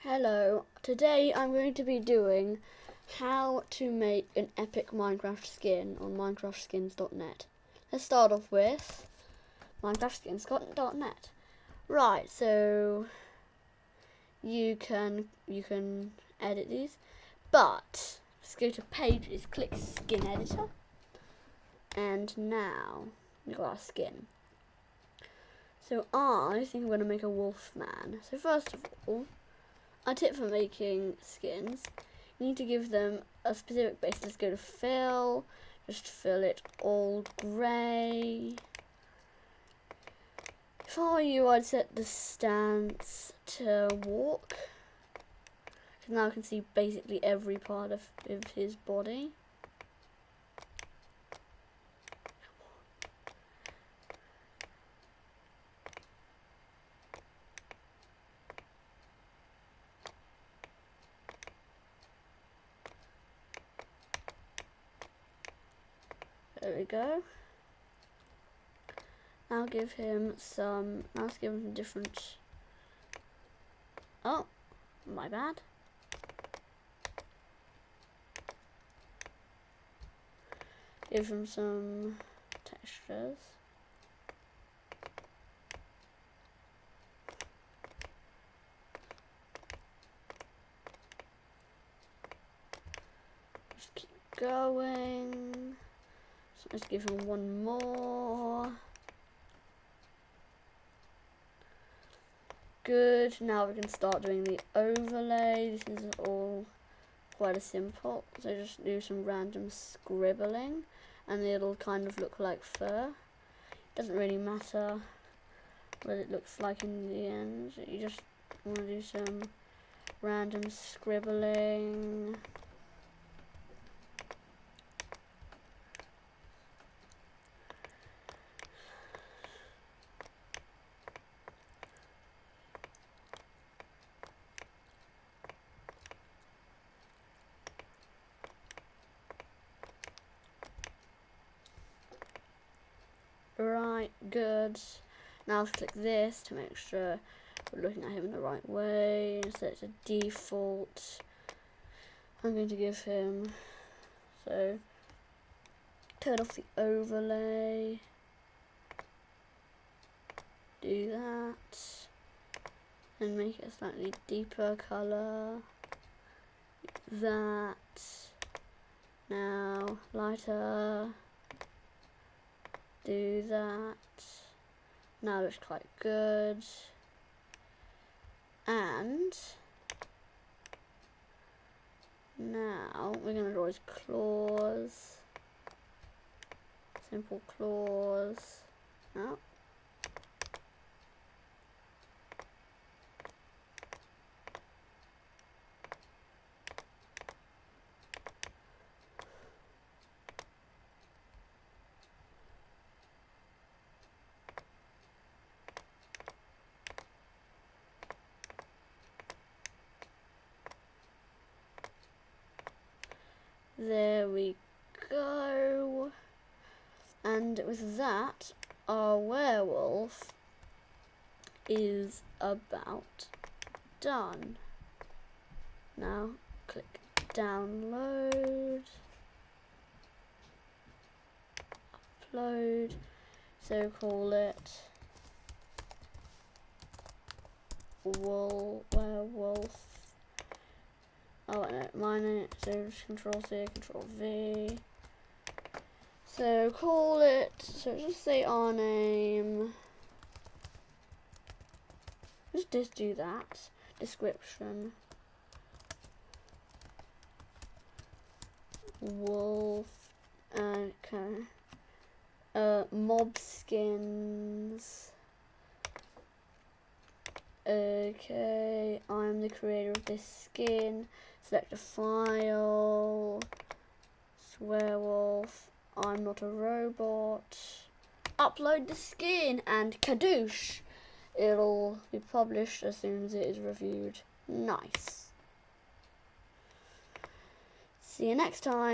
Hello, today I'm going to be doing how to make an epic Minecraft skin on minecraftskins.net. Let's start off with minecraftskins.net. Right, so you can edit these, but let's go to pages, click skin editor, and now we've got our skin. So I think I'm going to make a wolf man. So first of all, a tip for making skins, you need to give them a specific base. Let's go to fill, just fill it old grey. If I were you, I'd set the stance to walk, because now I can see basically every part of his body. There we go. Now give him some. Now let's give him different. Oh, my bad. Give him some textures. Just keep going. Let's give him one more. Good. Now we can start doing the overlay. This is all quite a simple. So just do some random scribbling, and it'll kind of look like fur. Doesn't really matter what it looks like in the end. You just want to do some random scribbling. Right, good. Now let's click this to make sure we're looking at him in the right way. Set it to default. I'm going to give him, so turn off the overlay. Do that. And make it a slightly deeper colour. That. Now, lighter. Do that. Now it looks quite good. And now we're going to draw his claws. Simple claws. Oh. There we go. And with that, our werewolf is about done. Now click download, upload, so call it werewolf. Oh no, mine it, so just Control C, Control V. So call it, so just say our name. Just do that. Description. Wolf. Okay. Mob skins. Okay, I'm the creator of this skin. Select a file. Werewolf. I'm not a robot. Upload the skin and kadoosh. It'll be published as soon as it is reviewed. Nice. See you next time.